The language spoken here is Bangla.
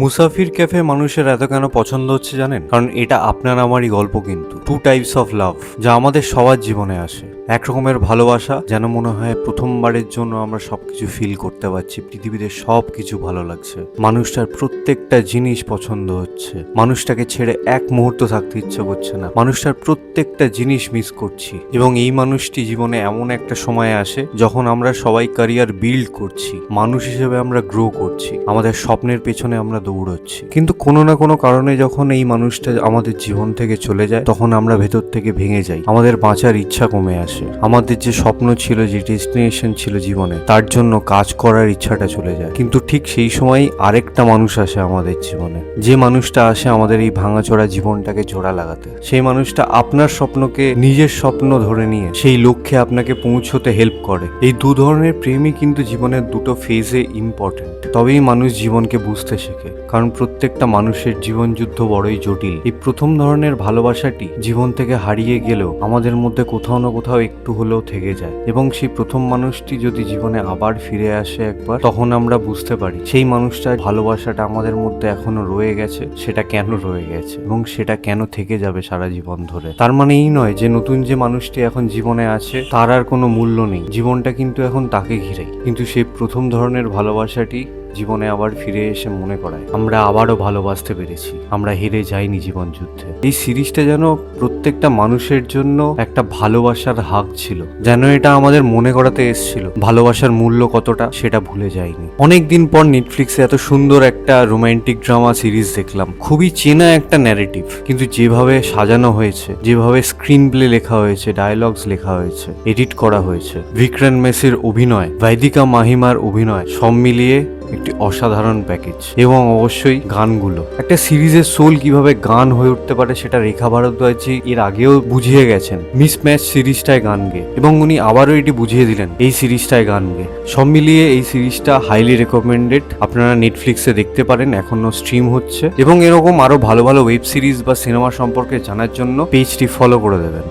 মুসাফির ক্যাফে মানুষের এত কেন পছন্দ হচ্ছে জানেন? কারণ এটা আপনার আমারই গল্প, কিন্তু টু টাইপস অফ লাভ যা আমাদের সবার জীবনে আসে। এক রকমের ভালোবাসা, যেন মনে হয় প্রথমবারের জন্য আমরা সবকিছু ফিল করতে পারছি, পৃথিবীতে সব কিছু ভালো লাগছে, মানুষটার প্রত্যেকটা জিনিস পছন্দ হচ্ছে, মানুষটাকে ছেড়ে এক মুহূর্ত থাকতে ইচ্ছে করছে না, মানুষটার প্রত্যেকটা জিনিস মিস করছি। এবং এই মানুষটি জীবনে এমন একটা সময় আসে যখন আমরা সবাই ক্যারিয়ার বিল্ড করছি, মানুষ হিসেবে আমরা গ্রো করছি, আমাদের স্বপ্নের পেছনে আমরা দৌড়চ্ছি, কিন্তু কোনো না কোনো কারণে যখন এই মানুষটা আমাদের জীবন থেকে চলে যায়, তখন আমরা ভেতর থেকে ভেঙে যাই, আমাদের বাঁচার ইচ্ছা কমে আসে, আমাদের যে স্বপ্ন ছিল, যে ডেস্টিনেশন ছিল জীবনে, তার জন্য কাজ করার ইচ্ছাটা চলে যায়। কিন্তু ঠিক সেই সময়ই আরেকটা মানুষ আসে আমাদের জীবনে, যে মানুষটা আসে আমাদের এই ভাঙাচোরা জীবনটাকে জোড়া লাগাতে। সেই মানুষটা আপনার স্বপ্নকে নিজের স্বপ্ন ধরে নিয়ে সেই লক্ষ্যে আপনাকে পৌঁছতে হেল্প করে। এই দু ধরনের প্রেমই কিন্তু জীবনের দুটো ফেজে ইম্পর্টেন্ট, তবেই মানুষ জীবনকে বুঝতে শেখে। কারণ প্রত্যেকটা মানুষের জীবন যুদ্ধ বড়ই জটিল। এই প্রথম ধরনের ভালোবাসাটি জীবন থেকে হারিয়ে গেলেও আমাদের মধ্যে কোথাও না কোথাও একটু হলেও থেকে যায়, এবং সেই প্রথম মানুষটি যদি জীবনে আবার ফিরে আসে একবার, তখন আমরা বুঝতে পারি সেই মানুষটার ভালোবাসাটা আমাদের মধ্যে এখনো রয়ে গেছে, সেটা কেন রয়ে গেছে এবং সেটা কেন থেকে যাবে সারা জীবন ধরে। তার মানে এই নয় যে নতুন যে মানুষটি এখন জীবনে আছে তার আর কোনো মূল্য নেই, জীবনটা কিন্তু এখন তাকে ঘিরেই। কিন্তু সেই প্রথম ধরনের ভালোবাসাটি জীবনে আবার ফিরে এসে মনে করায় আমরা আবারও ভালোবাসতে পেরেছি, আমরা হেরে যাইনি জীবন যুদ্ধে। এই সিরিজটা যেন প্রত্যেকটা মানুষের জন্য একটা ভালোবাসার হাক ছিল, যেন এটা আমাদের মনে করাতে এসেছিল ভালোবাসার মূল্য কতটা, সেটা ভুলে যায়নি। অনেকদিন পর নেটফ্লিক্সে এত সুন্দর একটা রোমান্টিক ড্রামা সিরিজ দেখলাম, খুবই চেনা একটা ন্যারেটিভ, কিন্তু যেভাবে সাজানো হয়েছে, যেভাবে স্ক্রিন প্লে লেখা হয়েছে, ডায়লগস লেখা হয়েছে, এডিট করা হয়েছে, বিক্রম মেসির অভিনয়, বৈদিকা মাহিমার অভিনয়, সব মিলিয়ে একটি অসাধারণ প্যাকেজ। এবং অবশ্যই গানগুলো, একটা সিরিজের সোল কিভাবে গান হয়ে উঠতে পারে সেটা রেখা ভারদ্বাজ এর আগেও বুঝিয়ে গেছেন মিসম্যাচ সিরিজটায় গান গেয়ে, এবং উনি আবারও এটি বুঝিয়ে দিলেন এই সিরিজটায় গান গেয়ে। সব মিলিয়ে এই সিরিজটা হাইলি রেকমেন্ডেড, আপনারা নেটফ্লিক্সে দেখতে পারেন, এখনো স্ট্রিম হচ্ছে। এবং এরকম আরো ভালো ভালো ওয়েব সিরিজ বা সিনেমা সম্পর্কে জানার জন্য পেজটি ফলো করে দেবেন।